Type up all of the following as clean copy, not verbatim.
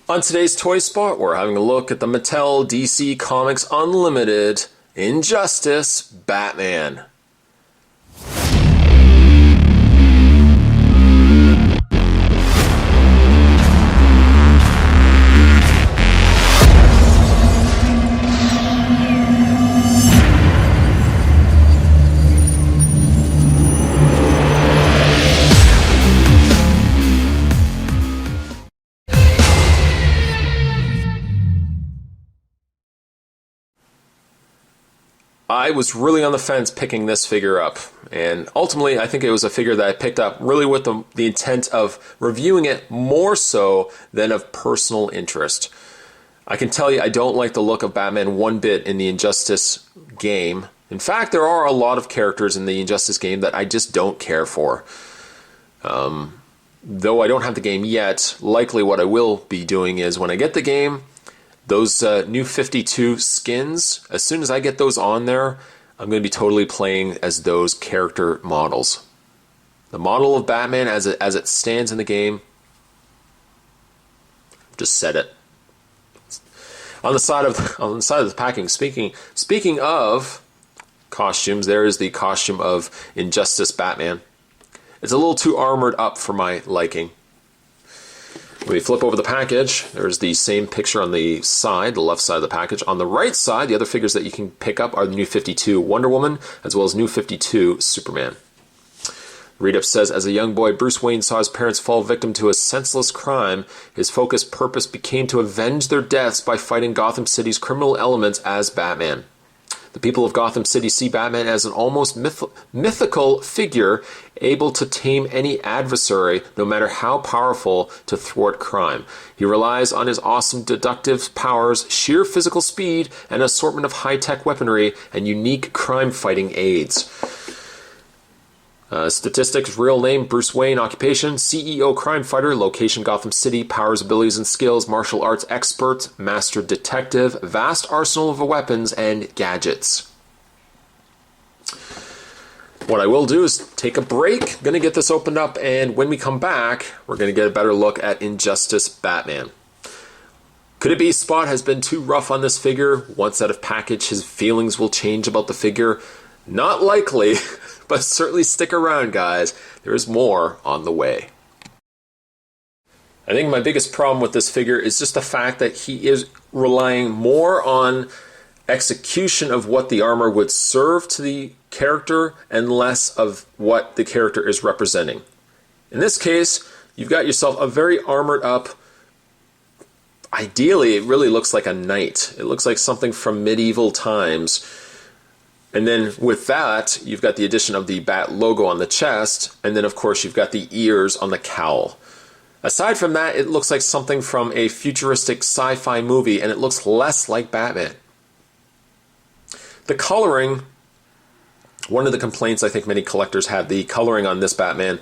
On today's Toy Spot, we're having a look at the Mattel DC Comics Unlimited Injustice Batman. I was really on the fence picking this figure up, and ultimately I think it was a figure that I picked up really with the intent of reviewing it more so than of personal interest. I can tell you I don't like the look of Batman one bit in the Injustice game. In fact, there are a lot of characters in the Injustice game that I just don't care for. Though I don't have the game yet, likely what I will be doing is when I get the game, those new 52 skins, as soon as I get those on there, I'm going to be totally playing as those character models. The model of Batman as it stands in the game, just said it. On the side of the packing, speaking of costumes, there is the costume of Injustice Batman. It's a little too armored up for my liking. When we flip over the package, there's the same picture on the side, the left side of the package. On the right side, the other figures that you can pick up are the New 52 Wonder Woman, as well as New 52 Superman. Read-up says, as a young boy, Bruce Wayne saw his parents fall victim to a senseless crime. His focused purpose became to avenge their deaths by fighting Gotham City's criminal elements as Batman. The people of Gotham City see Batman as an almost mythical figure able to tame any adversary, no matter how powerful, to thwart crime. He relies on his awesome deductive powers, sheer physical speed, and an assortment of high-tech weaponry and unique crime-fighting aids. Statistics, real name, Bruce Wayne, occupation, CEO crime fighter, location, Gotham City, powers, abilities, and skills, martial arts expert, master detective, vast arsenal of weapons, and gadgets. What I will do is take a break, I'm going to get this opened up, and when we come back, we're going to get a better look at Injustice Batman. Could it be Spot has been too rough on this figure? Once out of package, his feelings will change about the figure? Not likely. But certainly stick around, guys. There is more on the way. I think my biggest problem with this figure is just the fact that he is relying more on execution of what the armor would serve to the character and less of what the character is representing. In this case, you've got yourself a very armored up, ideally it really looks like a knight. It looks like something from medieval times. And then with that, you've got the addition of the Bat logo on the chest, and then of course you've got the ears on the cowl. Aside from that, it looks like something from a futuristic sci-fi movie, and it looks less like Batman. The coloring, one of the complaints I think many collectors have, the coloring on this Batman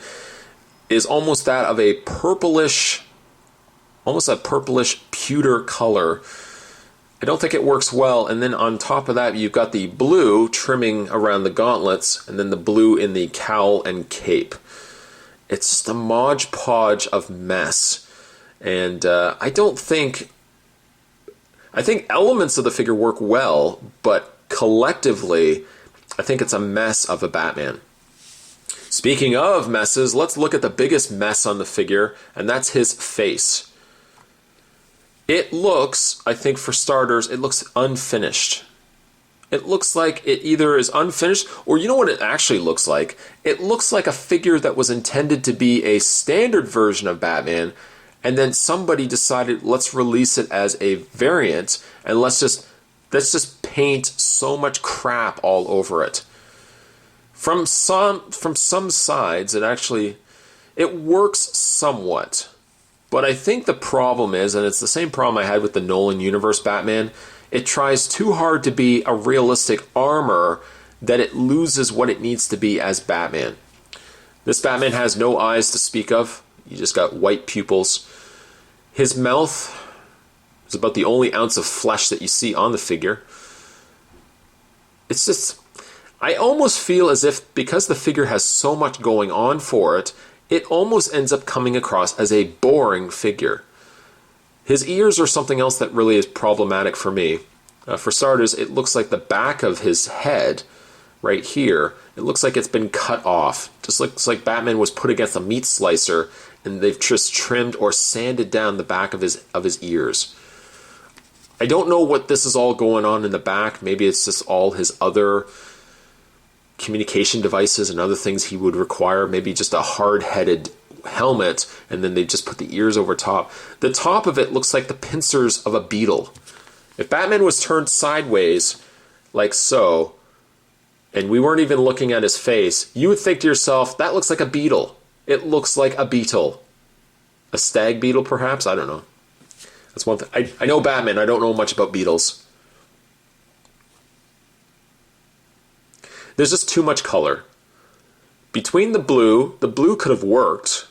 is almost that of a purplish, almost a purplish pewter color. I don't think it works well, and then on top of that you've got the blue trimming around the gauntlets and then the blue in the cowl and cape. It's just a modge podge of mess, and I think elements of the figure work well, but collectively I think it's a mess of a Batman. Speaking of messes, let's look at the biggest mess on the figure, and that's his face. It looks, I think for starters, it looks unfinished. It looks like it either is unfinished, or you know what it actually looks like? It looks like a figure that was intended to be a standard version of Batman, and then somebody decided, let's release it as a variant, and let's just paint so much crap all over it. From some sides, it works somewhat. But I think the problem is, and it's the same problem I had with the Nolan Universe Batman, it tries too hard to be a realistic armor that it loses what it needs to be as Batman. This Batman has no eyes to speak of. You just got white pupils. His mouth is about the only ounce of flesh that you see on the figure. It's just, I almost feel as if because the figure has so much going on for it, it almost ends up coming across as a boring figure. His ears are something else that really is problematic for me. For starters, it looks like the back of his head, right here, it looks like it's been cut off. Just looks like Batman was put against a meat slicer and they've just trimmed or sanded down the back of his ears. I don't know what this is all going on in the back. Maybe it's just all his other communication devices and other things he would require. Maybe just a hard-headed helmet, and then they just put the ears over top. The top of it looks like the pincers of a beetle. If Batman was turned sideways, like so, and we weren't even looking at his face, you would think to yourself, that looks like a beetle. It looks like a beetle. A stag beetle, perhaps? I don't know. That's one thing. I know Batman. I don't know much about beetles. There's just too much color. Between the blue could have worked.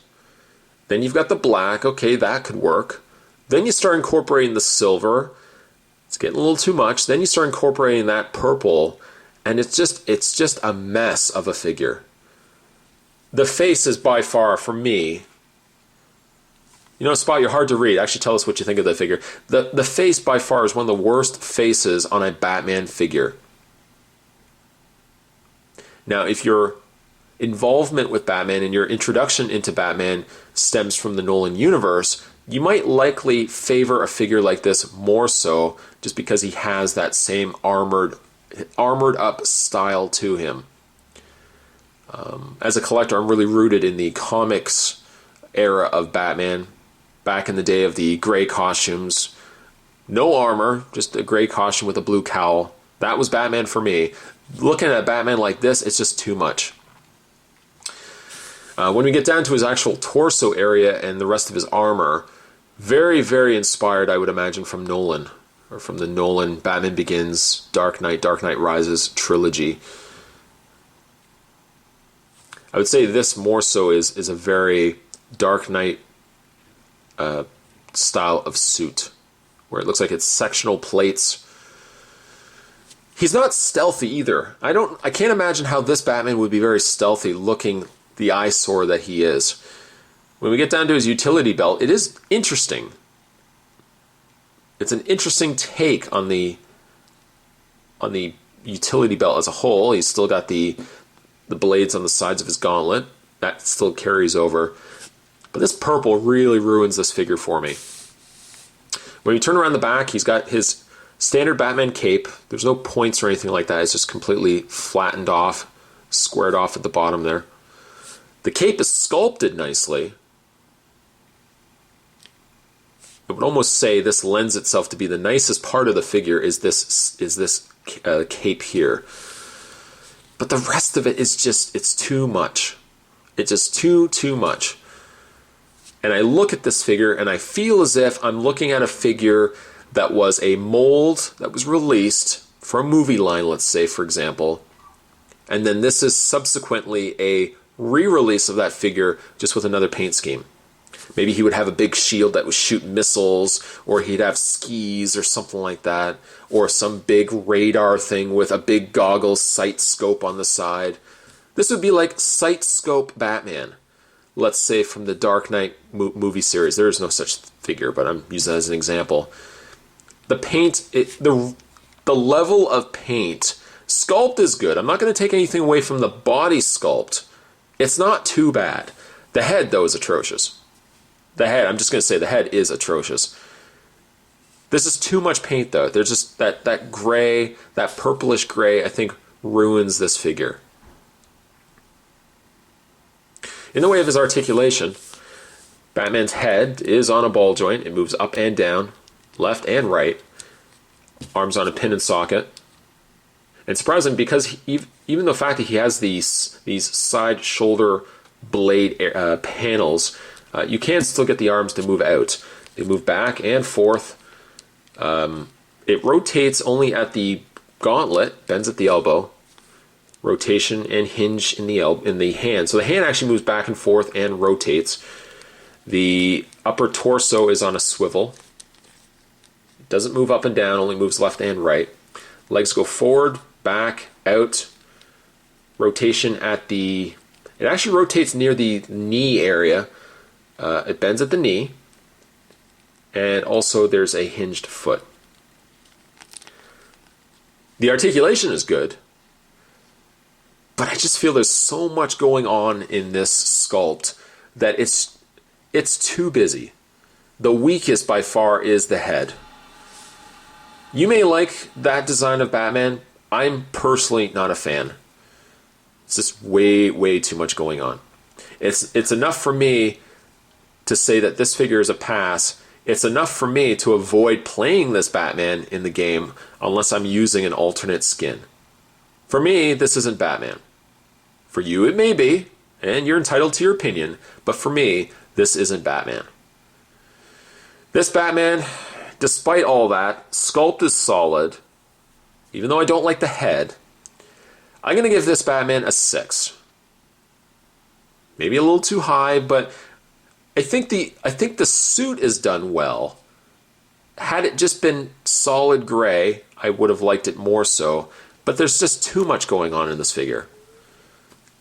Then you've got the black. Okay, that could work. Then you start incorporating the silver. It's getting a little too much. Then you start incorporating that purple, and it's just a mess of a figure. The face is by far, for me, Spot, you're hard to read. Actually, tell us what you think of the figure. The face by far is one of the worst faces on a Batman figure. Now, if your involvement with Batman and your introduction into Batman stems from the Nolan universe, you might likely favor a figure like this more so just because he has that same armored up style to him. As a collector, I'm really rooted in the comics era of Batman, back in the day of the gray costumes. No armor, just a gray costume with a blue cowl. That was Batman for me. Looking at Batman like this, it's just too much. When we get down to his actual torso area and the rest of his armor, very, very inspired, I would imagine, from Nolan, or from the Nolan Batman Begins, Dark Knight Rises trilogy. I would say this more so is a very Dark Knight style of suit, where it looks like it's sectional plates. He's not stealthy either. I can't imagine how this Batman would be very stealthy looking the eyesore that he is. When we get down to his utility belt, it is interesting. It's an interesting take on the utility belt as a whole. He's still got the blades on the sides of his gauntlet. That still carries over. But this purple really ruins this figure for me. When you turn around the back, he's got his standard Batman cape. There's no points or anything like that. It's just completely flattened off, squared off at the bottom there. The cape is sculpted nicely. I would almost say this lends itself to be the nicest part of the figure is this cape here. But the rest of it is just, it's too much. It's just too much. And I look at this figure and I feel as if I'm looking at a figure that was a mold that was released for a movie line, let's say, for example. And then this is subsequently a re-release of that figure just with another paint scheme. Maybe he would have a big shield that would shoot missiles, or he'd have skis or something like that, or some big radar thing with a big goggle sight scope on the side. This would be like sight scope Batman, let's say from the Dark Knight movie series. There is no such figure, but I'm using that as an example. The paint, the level of paint, sculpt is good. I'm not going to take anything away from the body sculpt. It's not too bad. The head, though, is atrocious. The head, I'm just going to say the head is atrocious. This is too much paint, though. There's just that gray, that purplish gray, I think, ruins this figure. In the way of his articulation, Batman's head is on a ball joint. It moves up and down, left and right. Arms on a pin and socket. And surprising, because even the fact that he has these side shoulder blade panels, you can still get the arms to move out. They move back and forth. It rotates only at the gauntlet, bends at the elbow. Rotation and hinge in the hand. So the hand actually moves back and forth and rotates. The upper torso is on a swivel. It doesn't move up and down, only moves left and right. Legs go forward, back, out. Rotation at the... It actually rotates near the knee area. It bends at the knee. and also there's a hinged foot. The articulation is good, but I just feel there's so much going on in this sculpt that it's too busy. The weakest by far is the head. You may like that design of Batman. I'm personally not a fan. It's just way too much going on. It's enough for me to say that this figure is a pass. It's enough for me to avoid playing this Batman in the game unless I'm using an alternate skin. For me, this isn't Batman. For you, it may be, and you're entitled to your opinion, but for me, this isn't Batman. This Batman, despite all that, sculpt is solid. Even though I don't like the head, I'm going to give this Batman a 6. Maybe a little too high, but I think the suit is done well. Had it just been solid gray, I would have liked it more so, but there's just too much going on in this figure.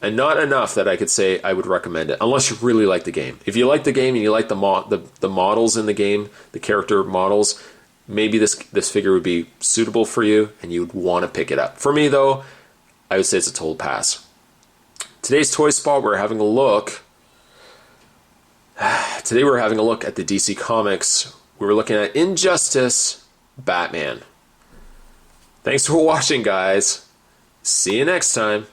And not enough that I could say I would recommend it, unless you really like the game. If you like the game and you like the models in the game, the character models, maybe this figure would be suitable for you and you would want to pick it up. For me, though, I would say it's a total pass. Today's Toy Spot, we're having a look. Today we're having a look at the DC Comics. We were looking at Injustice Batman. Thanks for watching, guys. See you next time.